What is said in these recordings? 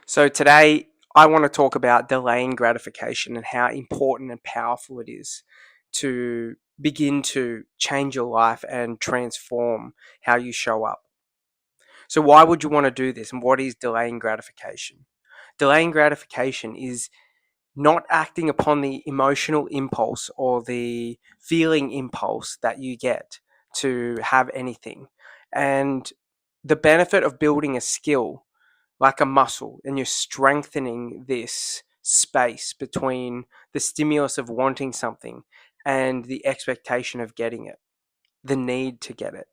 So today I want to talk about delaying gratification and how important and powerful it is to begin to change your life and transform how you show up. So why would you want to do this, and what is delaying gratification? Delaying gratification is not acting upon the emotional impulse or the feeling impulse that you get to have anything. And the benefit of building a skill like a muscle, and you're strengthening this space between the stimulus of wanting something and the expectation of getting it, the need to get it.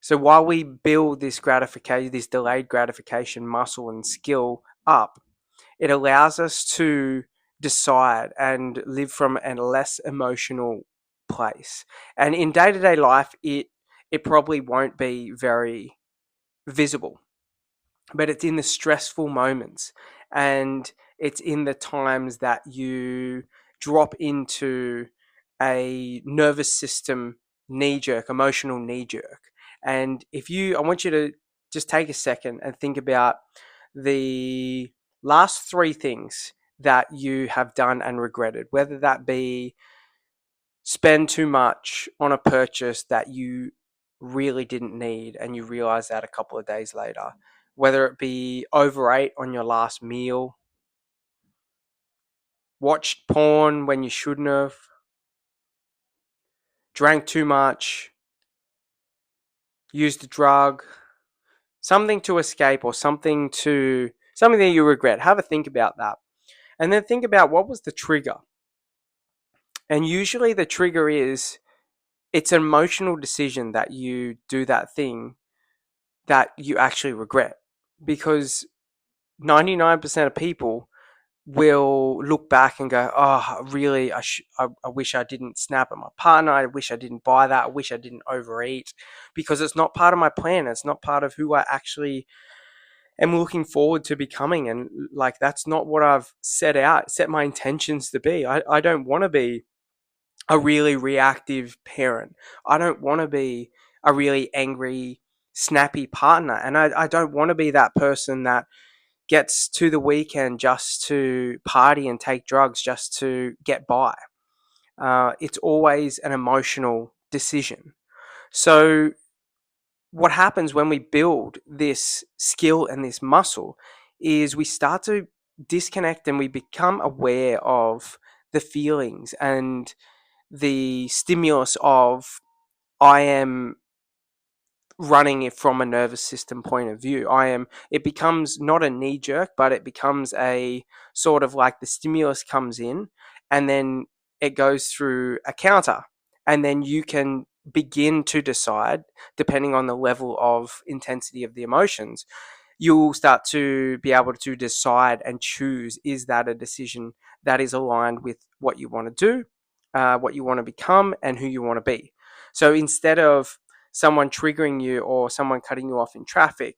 So while we build this gratification, this delayed gratification muscle and skill up, it allows us to decide and live from a less emotional place. And in day-to-day life, it probably won't be very visible, but it's in the stressful moments, and it's in the times that you drop into a nervous system knee jerk, emotional knee jerk. And I want you to just take a second and think about the last three things that you have done and regretted, whether that be spend too much on a purchase that you really didn't need and you realize that a couple of days later, whether it be overate on your last meal, watched porn when you shouldn't have, drank too much, used a drug, something to escape, or something that you regret. Have a think about that. And then think about what was the trigger. And usually the trigger is it's an emotional decision that you do that thing that you actually regret, because 99% of people will look back and go, oh, really, I wish I didn't snap at my partner. I wish I didn't buy that. I wish I didn't overeat, because it's not part of my plan. It's not part of who I actually am looking forward to becoming. And like, that's not what I've set my intentions to be. I don't want to be a really reactive parent. I don't want to be a really angry, snappy partner. And I don't want to be that person that gets to the weekend just to party and take drugs just to get by. It's always an emotional decision. So, what happens when we build this skill and this muscle is we start to disconnect and we become aware of the feelings and the stimulus of I am running it from a nervous system point of view. It becomes not a knee jerk, but it becomes a sort of like the stimulus comes in and then it goes through a counter. And then you can begin to decide, depending on the level of intensity of the emotions, you'll start to be able to decide and choose, is that a decision that is aligned with what you want to do, what you want to become, and who you want to be. So instead of someone triggering you or someone cutting you off in traffic,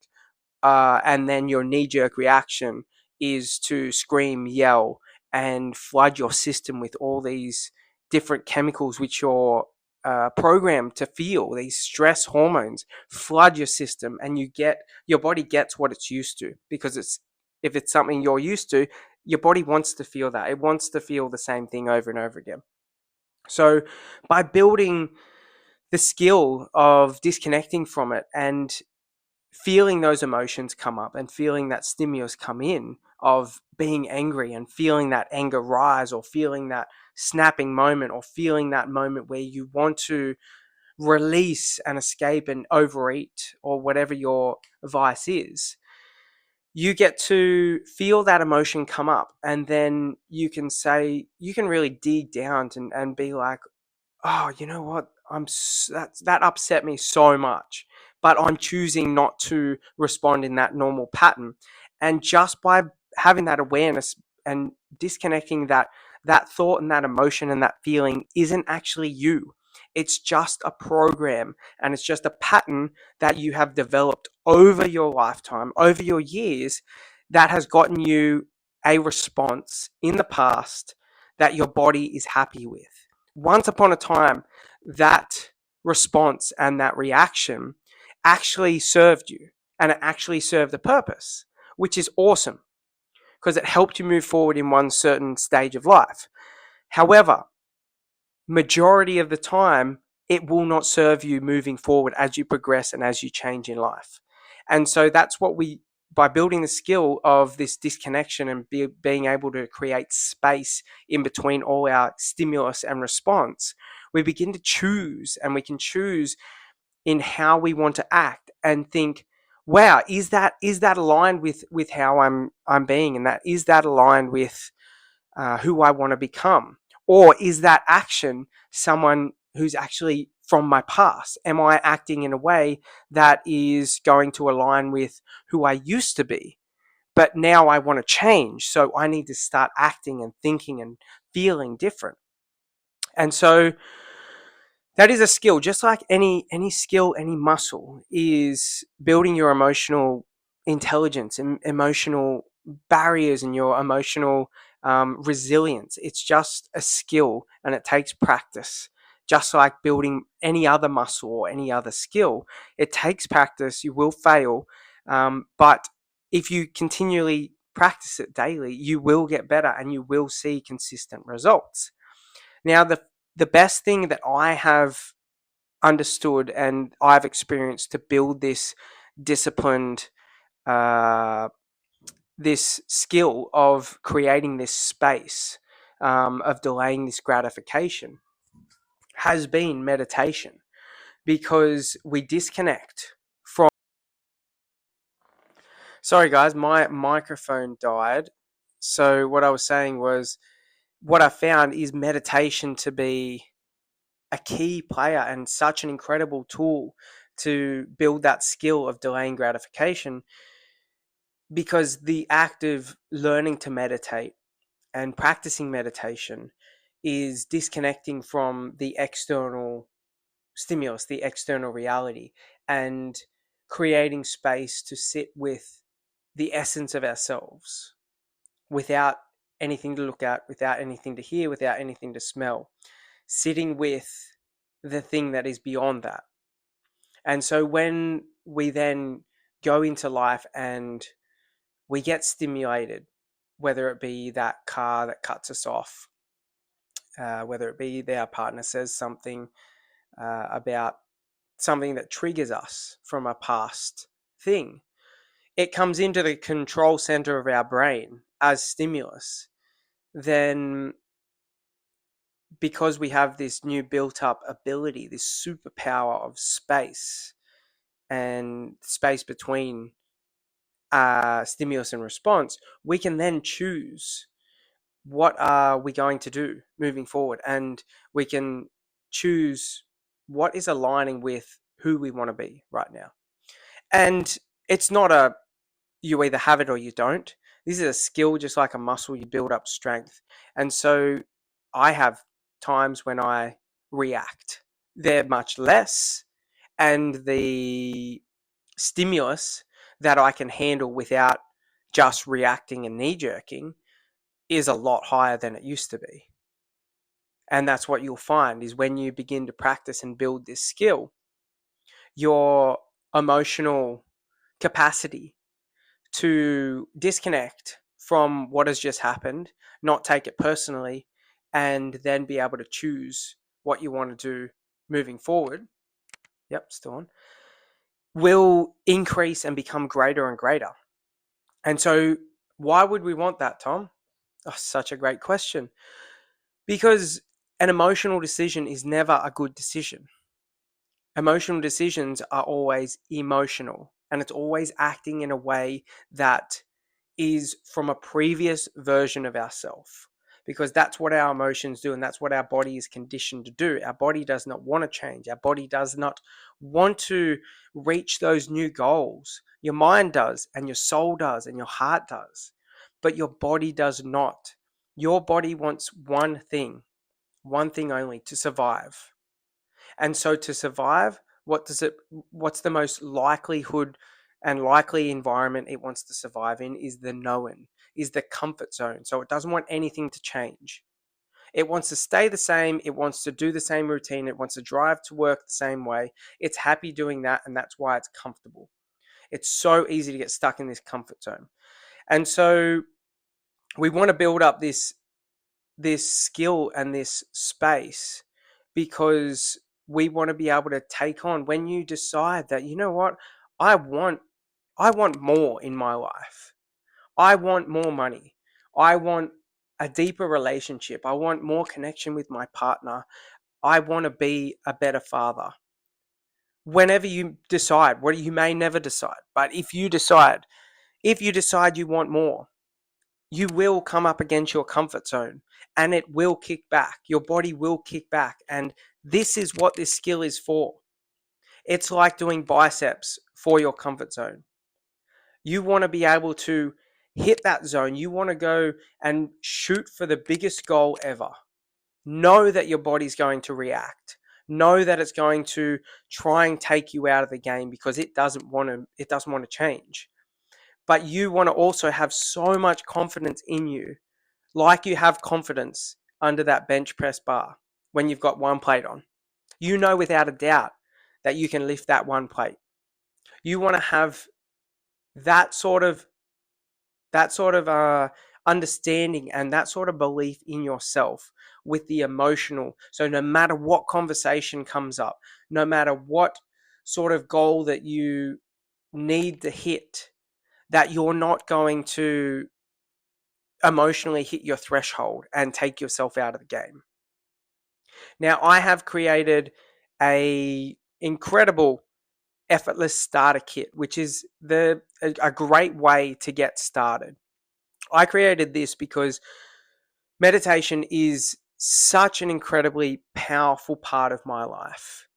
and then your knee jerk reaction is to scream, yell, and flood your system with all these different chemicals which you're programmed to feel, these stress hormones flood your system, and your body gets what it's used to, because if it's something you're used to, your body wants to feel that. It wants to feel the same thing over and over again. So by building the skill of disconnecting from it and feeling those emotions come up and feeling that stimulus come in of being angry and feeling that anger rise, or feeling that snapping moment, or feeling that moment where you want to release and escape and overeat or whatever your vice is, you get to feel that emotion come up, and then you can really dig down and be like, oh, you know what? That upset me so much, but I'm choosing not to respond in that normal pattern. And just by having that awareness and disconnecting that thought and that emotion and that feeling isn't actually you. It's just a program, and it's just a pattern that you have developed over your lifetime, over your years, that has gotten you a response in the past that your body is happy with. Once upon a time, that response and that reaction actually served you, and it actually served a purpose. which is awesome because it helped you move forward in one certain stage of life. However, majority of the time, it will not serve you moving forward as you progress and as you change in life. And so that's what by building the skill of this disconnection and being able to create space in between all our stimulus and response, we begin to choose, and we can choose in how we want to act and think, wow, is that aligned with how I'm being, and is that aligned with who I want to become? Or is that action someone who's actually from my past? Am I acting in a way that is going to align with who I used to be? But now I want to change. So I need to start acting and thinking and feeling different. And so that is a skill, just like any skill, any muscle, is building your emotional intelligence and emotional barriers and your emotional resilience. It's just a skill, and it takes practice. Just like building any other muscle or any other skill, it takes practice. You will fail, but if you continually practice it daily, you will get better and you will see consistent results. Now, the best thing that I have understood and I've experienced to build this disciplined, this skill of creating this space, of delaying this gratification, has been meditation, because we disconnect from. Sorry, guys, my microphone died. So, what I was saying was, what I found is meditation to be a key player and such an incredible tool to build that skill of delaying gratification, because the act of learning to meditate and practicing meditation is disconnecting from the external stimulus, the external reality, and creating space to sit with the essence of ourselves without anything to look at, without anything to hear, without anything to smell, sitting with the thing that is beyond that. And so when we then go into life and we get stimulated, whether it be that car that cuts us off, whether it be that our partner says something about something that triggers us from a past thing, it comes into the control center of our brain as stimulus. Then, because we have this new built up ability, this superpower of space and space between stimulus and response, we can then choose what are we going to do moving forward, and we can choose what is aligning with who we want to be right now. And it's not a you either have it or you don't. This is a skill, just like a muscle. You build up strength. And so I have times when I react. They're much less, and the stimulus that I can handle without just reacting and knee jerking is a lot higher than it used to be. And that's what you'll find is when you begin to practice and build this skill, your emotional capacity to disconnect from what has just happened, not take it personally, and then be able to choose what you want to do moving forward. Yep, still on. Will increase and become greater and greater. And so, why would we want that, Tom? Oh, such a great question. Because an emotional decision is never a good decision. Emotional decisions are always emotional, and it's always acting in a way that is from a previous version of ourselves, because that's what our emotions do, and that's what our body is conditioned to do. Our body does not want to change. Our body does not want to reach those new goals. Your mind does, and your soul does, and your heart does, but your body does not. Your body wants one thing only: to survive. And so to survive, what's the most likelihood and likely environment it wants to survive in is the known, is the comfort zone. So it doesn't want anything to change. It wants to stay the same. It wants to do the same routine. It wants to drive to work the same way. It's happy doing that, and that's why it's comfortable. It's so easy to get stuck in this comfort zone. And so we want to build up this skill and this space, because we want to be able to take on, when you decide that, you know what, I want more in my life. I want more money. I want a deeper relationship. I want more connection with my partner. I want to be a better father. Whenever you decide, what you may never decide, but if you decide you want more, you will come up against your comfort zone, and it will kick back. Your body will kick back. And this is what this skill is for. It's like doing biceps for your comfort zone. You want to be able to hit that zone. You want to go and shoot for the biggest goal ever. Know that your body's going to react. Know that it's going to try and take you out of the game, because it doesn't want to change. But you want to also have so much confidence in you, like you have confidence under that bench press bar when you've got one plate on. You know without a doubt that you can lift that one plate. You want to have that sort of understanding and that sort of belief in yourself with the emotional. So no matter what conversation comes up, no matter what sort of goal that you need to hit, that you're not going to emotionally hit your threshold and take yourself out of the game. Now, I have created a incredible Effortless Starter Kit, which is a great way to get started. I created this because meditation is such an incredibly powerful part of my life.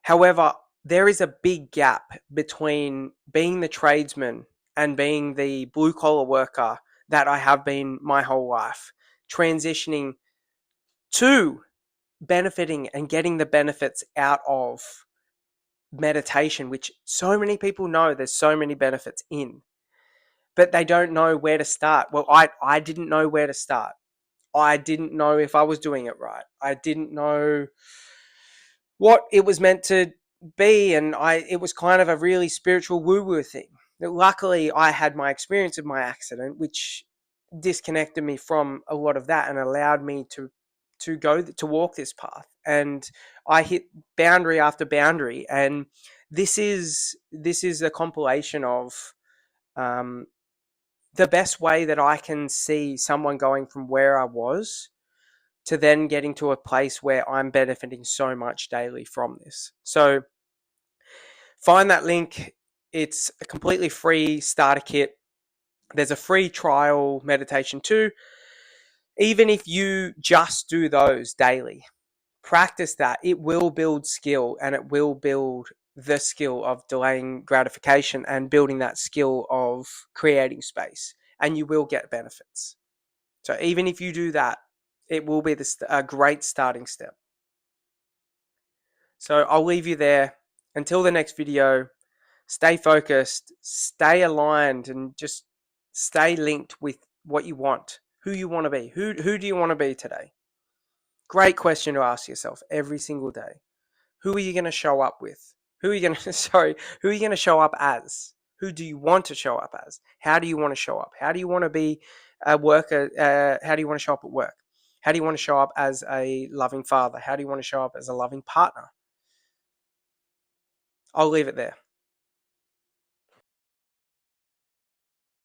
However, there is a big gap between being the tradesman and being the blue collar worker that I have been my whole life, transitioning to benefiting and getting the benefits out of meditation, which so many people know there's so many benefits in, but they don't know where to start. Well, I didn't know where to start. I didn't know if I was doing it right. I didn't know what it was meant to be, and it was kind of a really spiritual woo-woo thing. Luckily, I had my experience of my accident, which disconnected me from a lot of that and allowed me to walk this path. And I hit boundary after boundary, and this is a compilation of the best way that I can see someone going from where I was to then getting to a place where I'm benefiting so much daily from this. So find that link. It's a completely free starter kit. There's a free trial meditation too. Even if you just do those daily, practice that. It will build skill, and it will build the skill of delaying gratification and building that skill of creating space, and you will get benefits. So even if you do that, it will be a great starting step. So I'll leave you there. Until the next video, stay focused, stay aligned, and just stay linked with what you want, who you want to be. Who do you want to be today? Great question to ask yourself every single day. Who are you going to show up with? Who are you going to show up as? Who do you want to show up as? How do you want to show up? How do you want to be a worker? How do you want to show up at work? How do you want to show up as a loving father? How do you want to show up as a loving partner? I'll leave it there.